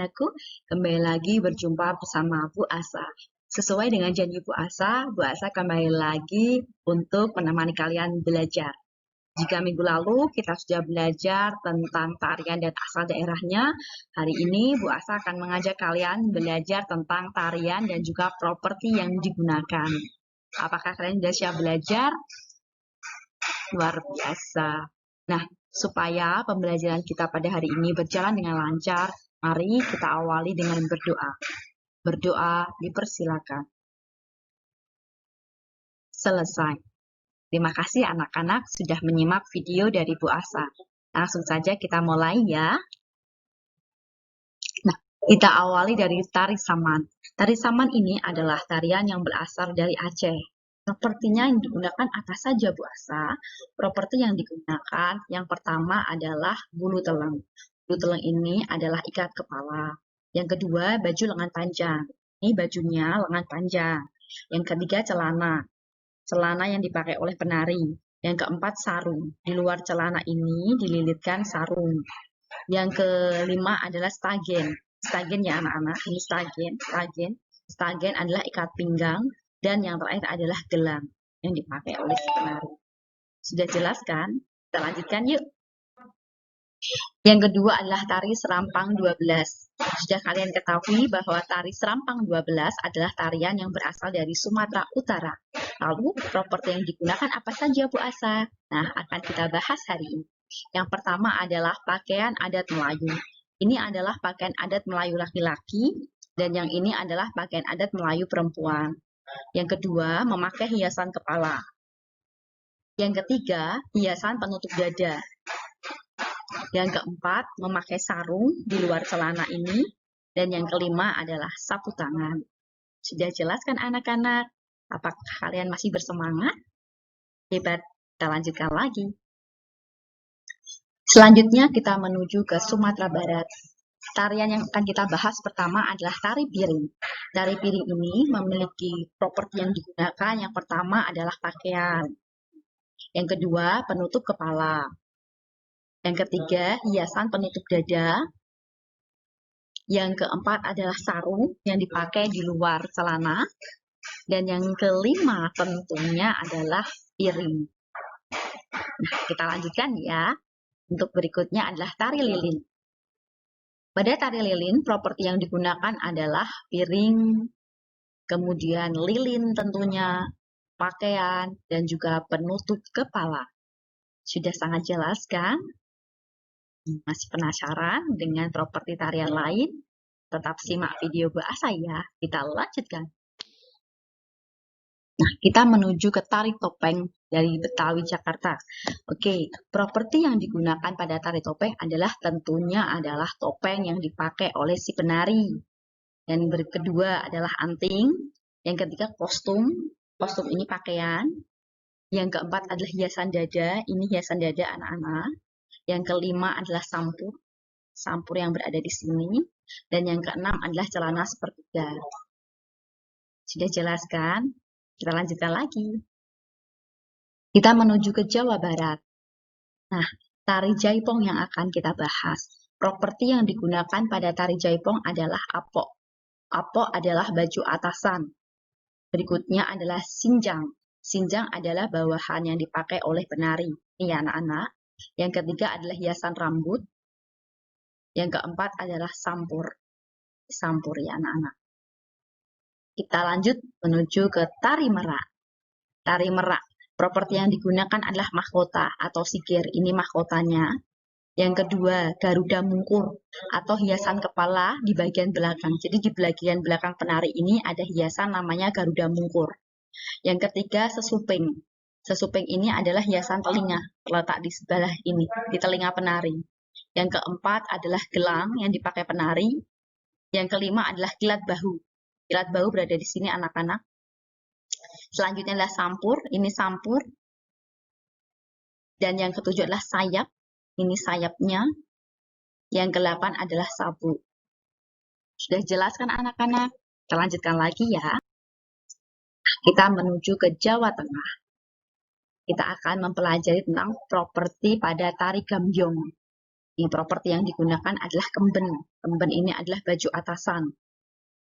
anak-anakku, kembali lagi berjumpa bersama Bu Asa. Sesuai dengan janji Bu Asa kembali lagi untuk menemani kalian belajar. Jika minggu lalu kita sudah belajar tentang tarian dan asal daerahnya, hari ini Bu Asa akan mengajak kalian belajar tentang tarian dan juga properti yang digunakan. Apakah kalian sudah siap belajar? Luar biasa. Nah, supaya pembelajaran kita pada hari ini berjalan dengan lancar, mari kita awali dengan berdoa. Berdoa dipersilakan. Selesai. Terima kasih anak-anak sudah menyimak video dari Bu Asa. Langsung saja kita mulai ya. Nah, kita awali dari tari saman. Tari saman ini adalah tarian yang berasal dari Aceh. Propertinya yang digunakan apa saja Bu Asa? Properti yang digunakan yang pertama adalah bulu teleng. Bulu teleng ini adalah ikat kepala. Yang kedua baju lengan panjang. Ini bajunya lengan panjang. Yang ketiga celana. Celana yang dipakai oleh penari. Yang keempat sarung. Di luar celana ini dililitkan sarung. Yang kelima adalah stagen. Stagen ya anak-anak, ini stagen. Stagen adalah ikat pinggang. Dan yang terakhir adalah gelang yang dipakai oleh si penari. Sudah jelas kan? Kita lanjutkan yuk. Yang kedua adalah tari serampang 12. Sudah kalian ketahui bahwa tari serampang 12 adalah tarian yang berasal dari Sumatera Utara. Lalu, properti yang digunakan apa saja Bu Asa? Nah, akan kita bahas hari ini. Yang pertama adalah pakaian adat Melayu. Ini adalah pakaian adat Melayu laki-laki, dan yang ini adalah pakaian adat Melayu perempuan. Yang kedua, memakai hiasan kepala. Yang ketiga, hiasan penutup dada. Yang keempat, memakai sarung di luar celana ini. Dan yang kelima adalah sapu tangan. Sudah jelas kan anak-anak? Apakah kalian masih bersemangat? Hebat, kita lanjutkan lagi. Selanjutnya kita menuju ke Sumatera Barat. Tarian yang akan kita bahas pertama adalah tari piring. Tari piring ini memiliki properti yang digunakan. Yang pertama adalah pakaian. Yang kedua, penutup kepala. Yang ketiga, hiasan penutup dada. Yang keempat adalah sarung yang dipakai di luar celana. Dan yang kelima tentunya adalah piring. Nah, kita lanjutkan ya. Untuk berikutnya adalah tari lilin. Pada tari lilin, properti yang digunakan adalah piring, kemudian lilin tentunya, pakaian, dan juga penutup kepala. Sudah sangat jelas kan? Masih penasaran dengan properti tarian lain? Tetap simak video Bu Asa ya. Kita lanjutkan. Nah, kita menuju ke tari topeng dari Betawi, Jakarta. Oke, properti yang digunakan pada tari topeng adalah tentunya adalah topeng yang dipakai oleh si penari. Dan kedua adalah anting. Yang ketiga kostum. Kostum ini pakaian. Yang keempat adalah hiasan dada. Ini hiasan dada anak-anak. Yang kelima adalah sampur. Sampur yang berada di sini. Dan yang keenam adalah celana sepertiga. Sudah jelas kan? Kita lanjutkan lagi. Kita menuju ke Jawa Barat. Nah, tari jaipong yang akan kita bahas. Properti yang digunakan pada tari jaipong adalah apok. Apok adalah baju atasan. Berikutnya adalah sinjang. Sinjang adalah bawahan yang dipakai oleh penari. Ini anak-anak. Yang ketiga adalah hiasan rambut. Yang keempat adalah sampur. Sampur ya anak-anak. Kita lanjut menuju ke tari merak. Tari merak. Properti yang digunakan adalah mahkota atau sikir. Ini mahkotanya. Yang kedua, garuda mungkur atau hiasan kepala di bagian belakang. Jadi di bagian belakang penari ini ada hiasan namanya garuda mungkur. Yang ketiga, sesuping. Sesuping ini adalah hiasan telinga, terletak di sebelah ini, di telinga penari. Yang keempat adalah gelang yang dipakai penari. Yang kelima adalah kilat bahu. Kilat bahu berada di sini anak-anak. Selanjutnya adalah sampur, ini sampur. Dan yang ketujuh adalah sayap, ini sayapnya. Yang ke-8 adalah sabuk. Sudah jelas kan anak-anak? Kita lanjutkan lagi ya. Kita menuju ke Jawa Tengah. Kita akan mempelajari tentang properti pada tari gambyong. Ini properti yang digunakan adalah kemben. Kemben ini adalah baju atasan.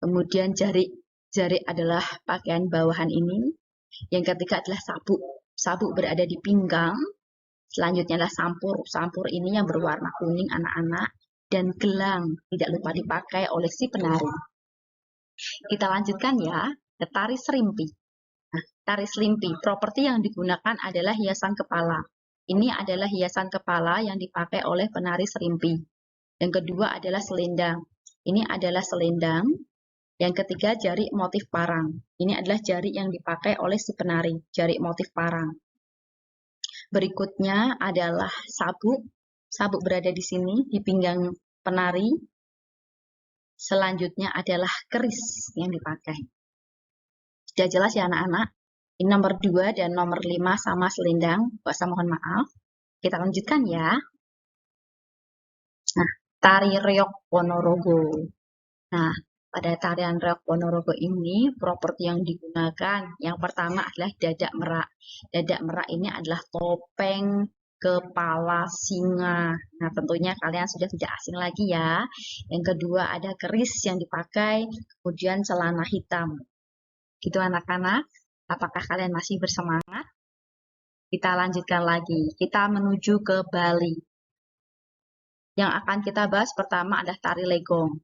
Kemudian jarik. Jarik adalah pakaian bawahan ini. Yang ketiga adalah sabuk. Sabuk berada di pinggang. Selanjutnya adalah sampur. Sampur ini yang berwarna kuning anak-anak. Dan gelang. Tidak lupa dipakai oleh si penari. Kita lanjutkan ya ke tari serimpi. Nah, tari serimpi, properti yang digunakan adalah hiasan kepala. Ini adalah hiasan kepala yang dipakai oleh penari serimpi. Yang kedua adalah selendang. Ini adalah selendang. Yang ketiga jarik motif parang. Ini adalah jarik yang dipakai oleh si penari, jarik motif parang. Berikutnya adalah sabuk. Sabuk berada di sini, di pinggang penari. Selanjutnya adalah keris yang dipakai. Sudah jelas ya anak-anak? Ini nomor 2 dan nomor 5 sama selendang. Bu Asa mohon maaf. Kita lanjutkan ya. Nah, tari reog Ponorogo. Nah, pada tarian reog Ponorogo ini, properti yang digunakan, yang pertama adalah dadak merak. Dadak merak ini adalah topeng kepala singa. Nah, tentunya kalian sudah tidak asing lagi ya. Yang kedua ada keris yang dipakai, kemudian celana hitam. Gitu anak-anak, apakah kalian masih bersemangat? Kita lanjutkan lagi, kita menuju ke Bali. Yang akan kita bahas pertama adalah tari legong.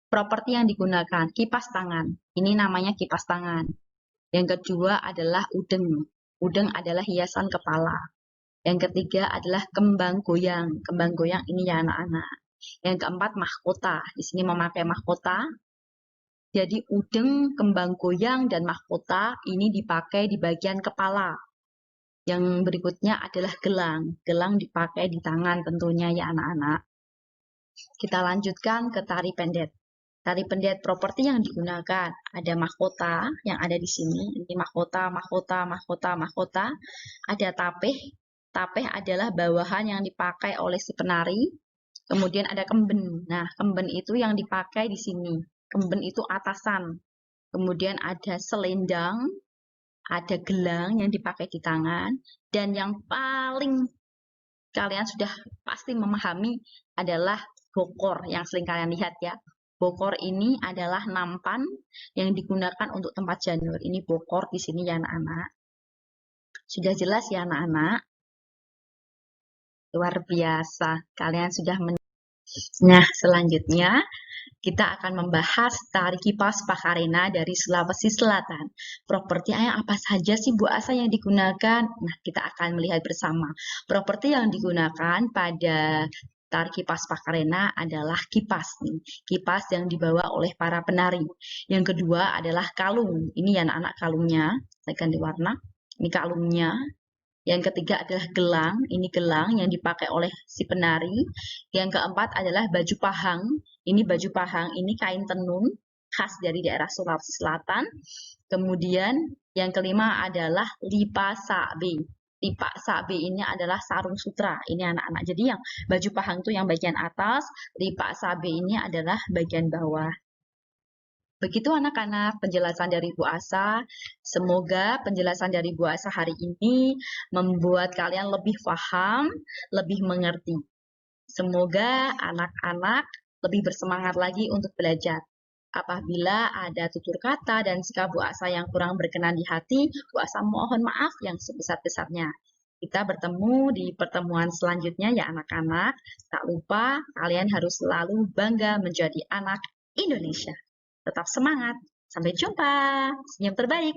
Properti yang digunakan, kipas tangan. Ini namanya kipas tangan. Yang kedua adalah udeng. Udeng adalah hiasan kepala. Yang ketiga adalah kembang goyang. Kembang goyang ini ya anak-anak. Yang keempat mahkota. Di sini memakai mahkota. Jadi udeng, kembang goyang, dan mahkota ini dipakai di bagian kepala. Yang berikutnya adalah gelang. Gelang dipakai di tangan tentunya ya anak-anak. Kita lanjutkan ke tari pendet. Tari pendet properti yang digunakan ada mahkota yang ada di sini. Ini mahkota, mahkota, mahkota, mahkota. Ada tapeh. Tapeh adalah bawahan yang dipakai oleh si penari. Kemudian ada kemben. Nah, kemben itu yang dipakai di sini. Kemben itu atasan. Kemudian ada selendang, ada gelang yang dipakai di tangan. Dan yang paling kalian sudah pasti memahami adalah bokor yang sering kalian lihat ya. Bokor ini adalah nampan yang digunakan untuk tempat janur. Ini bokor di sini ya anak-anak. Sudah jelas ya anak-anak? Luar biasa. Kalian sudah Nah, selanjutnya kita akan membahas tari kipas Pakarena dari Sulawesi Selatan. Propertinya apa saja sih Bu Asa yang digunakan? Nah, kita akan melihat bersama. Properti yang digunakan pada tari kipas Pakarena adalah kipas nih. Kipas yang dibawa oleh para penari. Yang kedua adalah kalung. Ini ya anak-anak kalungnya. Saya ganti warna. Ini kalungnya. Yang ketiga adalah gelang. Ini gelang yang dipakai oleh si penari. Yang keempat adalah baju pahang. Ini baju pahang, ini kain tenun khas dari daerah Sulawesi Selatan. Kemudian yang kelima adalah lipa sabe. Lipa sabe ini adalah sarung sutra. Ini anak-anak. Jadi yang baju pahang itu yang bagian atas, lipa sabe ini adalah bagian bawah. Begitu anak-anak penjelasan dari Bu Asa. Semoga penjelasan dari Bu Asa hari ini membuat kalian lebih paham, lebih mengerti. Semoga anak-anak lebih bersemangat lagi untuk belajar. Apabila ada tutur kata dan sikap Bu Asa yang kurang berkenan di hati, Bu Asa mohon maaf yang sebesar-besarnya. Kita bertemu di pertemuan selanjutnya ya anak-anak. Tak lupa kalian harus selalu bangga menjadi anak Indonesia. Tetap semangat. Sampai jumpa. Senyum terbaik.